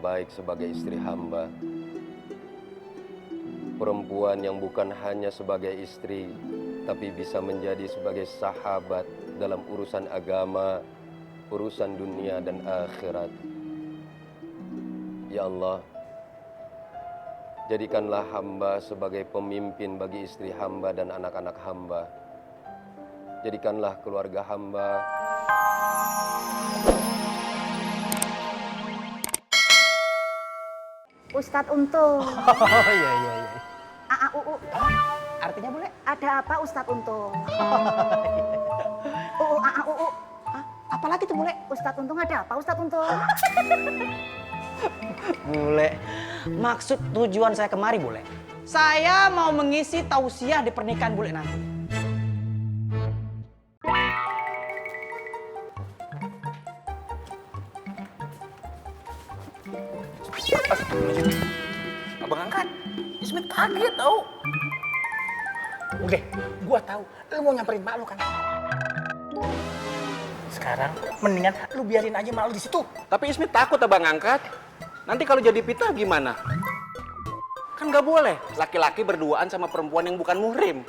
yang baik sebagai istri hamba. Perempuan yang bukan hanya sebagai istri, tapi bisa menjadi sebagai sahabat dalam urusan agama, urusan dunia dan akhirat. Ya Allah, jadikanlah hamba sebagai pemimpin bagi istri hamba dan anak-anak hamba. Jadikanlah keluarga hamba Ustadz Untung. Oh iya. UU. Artinya boleh? Ada apa Ustadz Untung? UU. Apalagi tuh boleh? Ustadz Untung ada apa Ustadz Untung? Bule, maksud tujuan saya kemari Bule, saya mau mengisi tausiah di pernikahan Bule nanti. Abang angkat, Ismet kaget tau. Udah, gua tahu lu mau nyamperin mak lu kan. Sekarang mendingan lu biarin aja mak lu di situ. Tapi Ismet takut abang angkat. Nanti kalau jadi fitnah gimana? Kan nggak boleh laki-laki berduaan sama perempuan yang bukan muhrim.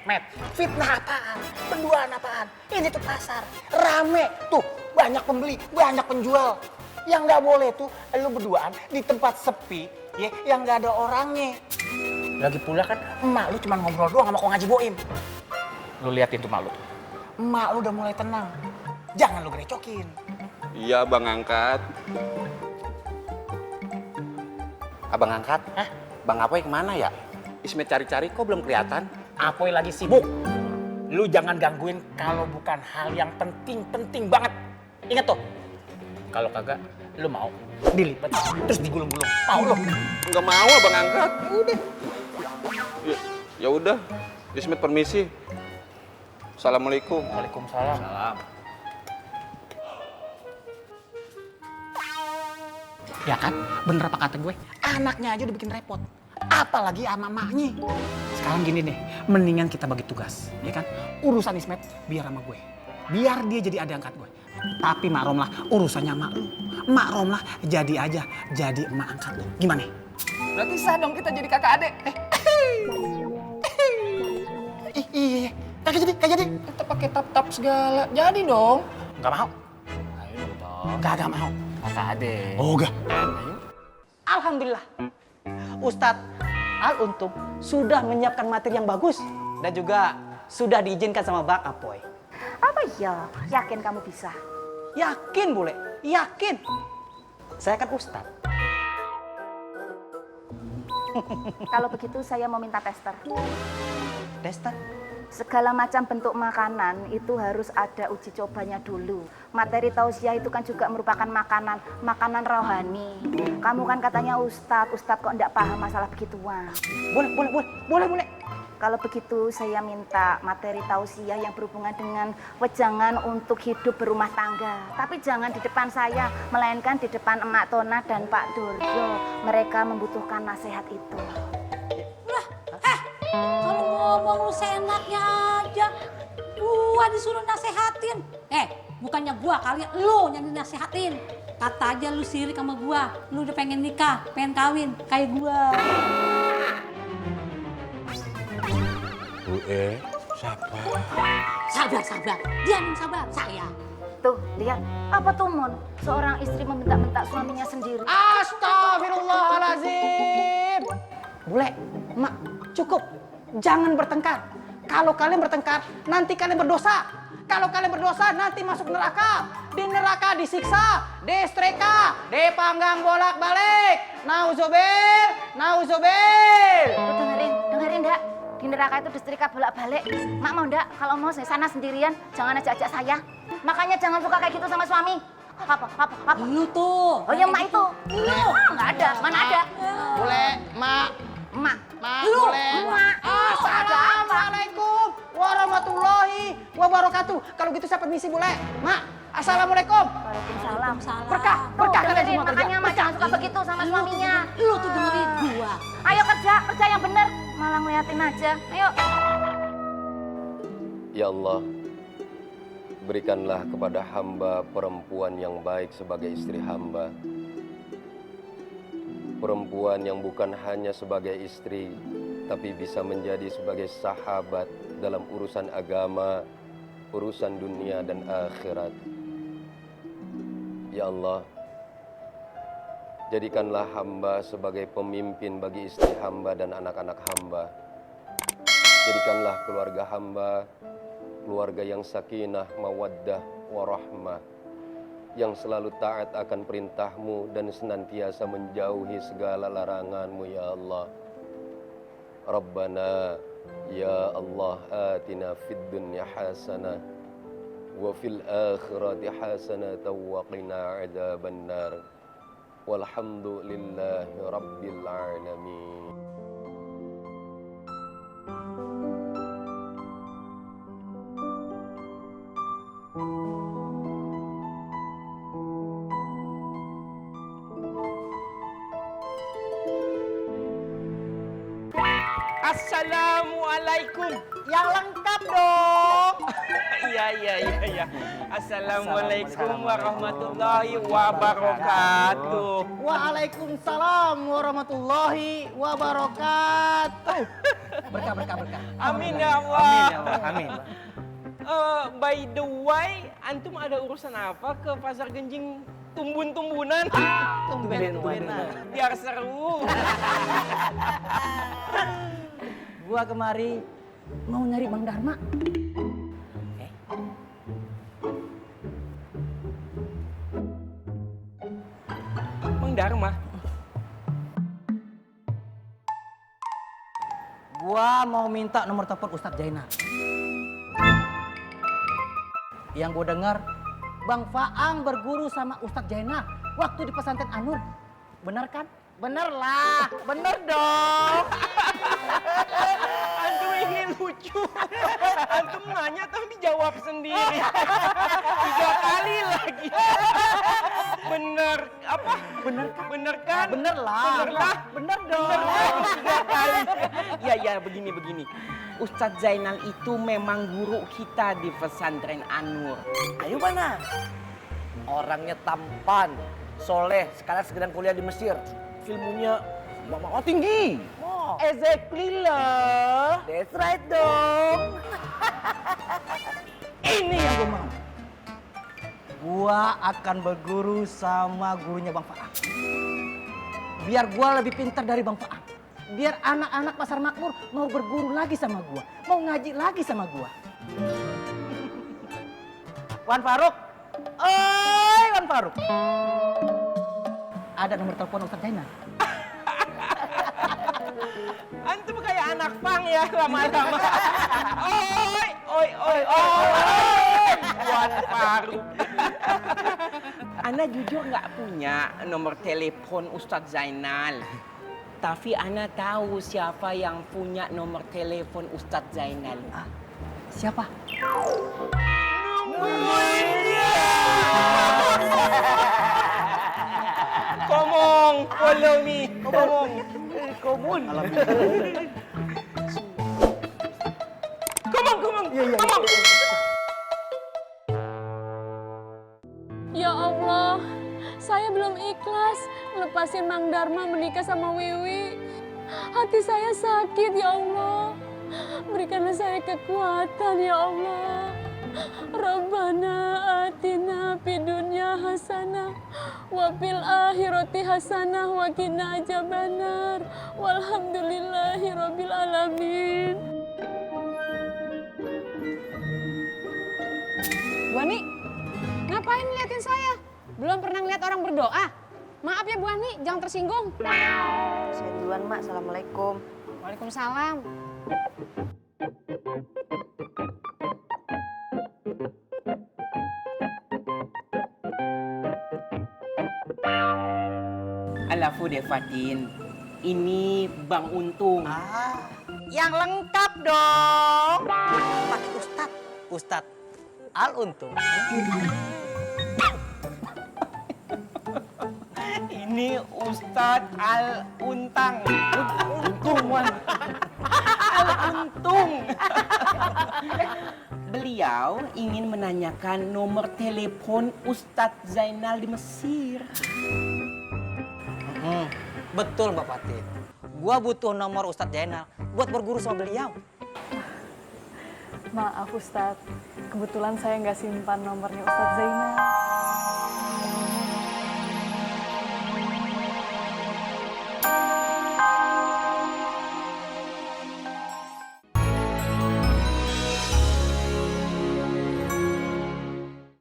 Matt, fitnah apaan? Berduaan apaan? Ini tuh pasar, rame tuh, banyak pembeli, banyak penjual. Yang nggak boleh tuh lu berduaan di tempat sepi, ya, yang nggak ada orangnya. Lagi pula kan emak lu cuma ngobrol doang sama Ko Ngaji Boim. Lu liatin tuh emak lu. Emak lu udah mulai tenang. Jangan lu gerecokin. Iya abang angkat. Abang angkat? Hah? Bang Apoy kemana ya? Ismet cari-cari kok belum kelihatan? Apoy lagi sibuk. Lu jangan gangguin kalau bukan hal yang penting banget. Ingat tuh. Kalau kagak, lu mau dilipat terus digulung-gulung. Mau lu? Nggak mau abang angkat. Udah. Ya udah. Ismet permisi. Assalamualaikum. Waalaikumsalam. Salam. Ya kan? Bener apa kata gue? Anaknya aja udah bikin repot. Apalagi sama maknya. Sekarang gini nih, mendingan kita bagi tugas. Ya kan? Urusan Ismet biar sama gue. Biar dia jadi adik angkat gue. Tapi Mak Romlah urusannya mak lu. Mak Romlah jadi emak angkat lu. Gimana? Berarti sah dong kita jadi kakak adek. Iya. Kagak jadi. Kita pakai tap-tap segala. Jadi dong. Gak mau. Ayo dong. Gak mau. Kakak adek. Oh, gak. Alhamdulillah, Ustadz Al Untung sudah menyiapkan materi yang bagus dan juga sudah diizinkan sama Bang Apoy. Apa ya? Yakin kamu bisa? Yakin Bule, yakin. Saya kan Ustadz. Kalau begitu saya mau minta tester. Tester? Segala macam bentuk makanan itu harus ada uji cobanya dulu. Materi tausiah itu kan juga merupakan makanan rohani. Kamu kan katanya ustadz kok enggak paham masalah begituan. Boleh. Kalau begitu saya minta materi tausiah yang berhubungan dengan wejangan untuk hidup berumah tangga. Tapi jangan di depan saya, melainkan di depan Emak Tona dan Pak Durjo. Mereka membutuhkan nasihat itu. Kalau ngomong lu seenaknya aja, gua disuruh nasehatin. Bukannya gua kali, lu yang dinasehatin. Kata aja lu sirik sama gua, lu udah pengen nikah, pengen kawin, kayak gua. Bu siapa? Sabar, dia yang sabar, saya. Tuh, lihat. Apa tuh, Mon? Seorang istri membentak-bentak suaminya sendiri. Astagfirullahaladzim. Bule, Mak, cukup. Jangan bertengkar. Kalau kalian bertengkar, nanti kalian berdosa. Kalau kalian berdosa, nanti masuk neraka. Di neraka disiksa, disetrika, dipanggang bolak-balik. Nauzubil. Tuh, dengerin, Dak. Di neraka itu disetrika bolak-balik. Mak mau ndak? Kalau mau saya sana sendirian, jangan ajak-ajak saya. Makanya jangan suka kayak gitu sama suami. Apa? Lu tuh. Oh ya, Mak itu. Lu. Nggak ada, mana ada. Bule, Mak. Mak. Lu. Boleh. Mak. Assalamualaikum warahmatullahi wabarakatuh. Kalau gitu saya permisi Bule. Mak, assalamualaikum. Waalaikumsalam. Berkah Tuh, kalian dengerin, semua kerja. makanya Mak jangan suka begitu sama suaminya. Lu tuh dengerin gua. Ayo kerja yang bener. Malah ngeliatin aja. Ayo. Ya Allah, berikanlah kepada hamba perempuan yang baik sebagai istri hamba. perempuan yang bukan hanya sebagai istri, tapi bisa menjadi sebagai sahabat dalam urusan agama, urusan dunia dan akhirat. Ya Allah, jadikanlah hamba sebagai pemimpin bagi istri hamba dan anak-anak hamba. Jadikanlah keluarga hamba keluarga yang sakinah, mawaddah, warahmah, yang selalu taat akan perintahmu dan senantiasa menjauhi segala laranganmu, ya Allah. Rabbana, ya Allah, atina fid dunya hasanah wa fil akhirati hasanah wa qina adzabannar. Walhamdulillahi rabbil alamin. Assalamualaikum. Yang lengkap dong. Iya. Assalamualaikum warahmatullahi wabarakatuh. Waalaikumsalam warahmatullahi wabarakatuh. Berkah. Amin ya Allah. Amin. By the way, antum ada urusan apa ke pasar Genjing tumbun-tumbunan? Tumben-tumbenan. Biar seru. Gua kemari mau nyari Bang Dharma. Bang Dharma. Gua mau minta nomor telepon Ustadz Jainal. Yang gue dengar, Bang Faang berguru sama Ustadz Jainal waktu di pesantren Anur. Benar kan? Bener lah, bener dong. Antum ini lucu. Antum nanya tapi jawab sendiri. 3 kali lagi. Bener apa? Bener kan? Bener kan? Bener lah. Bener dong. Bener kan? 3 kali. Ya begini. Ustadz Zainal itu memang guru kita di pesantren Anur. Ayo mana? Orangnya tampan, soleh, sekarang sedang kuliah di Mesir. Ilmunya tinggi. Exactly lah. That's right dong. Ini yang gue mau. Gua akan berguru sama gurunya Bang Faang. Biar gua lebih pintar dari Bang Faang. Biar anak-anak pasar makmur mau berguru lagi sama gua, mau ngaji lagi sama gua. Wan Faruk. Oi, Wan Faruk. Ada nomor telepon Ustadz Zainal. Antum kayak anak pang ya lama-lama. Oi. Wan Faruk. Ana jujur nggak punya nomor telepon Ustadz Zainal. Tapi Ana tahu siapa yang punya nomor telepon Ustadz Zainal. Siapa? Komong, follow me. Komong. Komun. Komong. Ya Allah, saya belum ikhlas lepasin Mang Dharma menikah sama Wiwi. Hati saya sakit ya Allah. Berikanlah saya kekuatan ya Allah. Rabbana atina fid dunya hasanah wa fil akhirati hasanah wa qina adzabannar. Walhamdulillahi rabbil alamin. Bu Ani, ngapain ngeliatin saya? Belum pernah ngeliat orang berdoa. Maaf ya Bu Ani, jangan tersinggung. Saya duluan, Mak. Assalamualaikum. Waalaikumsalam. Alafu deh Fatin, ini Bang Untung. Yang lengkap dong. Pakai Ustadz Al Untung. Ini Ustadz Al Untang. Untung, Wan. Al Untung. Beliau ingin menanyakan nomor telepon Ustadz Zainal di Mesir. Betul Mbak Fatin. Gua butuh nomor Ustadz Zainal buat berguru sama beliau. Maaf Ustadz, kebetulan saya nggak simpan nomornya Ustadz Zainal.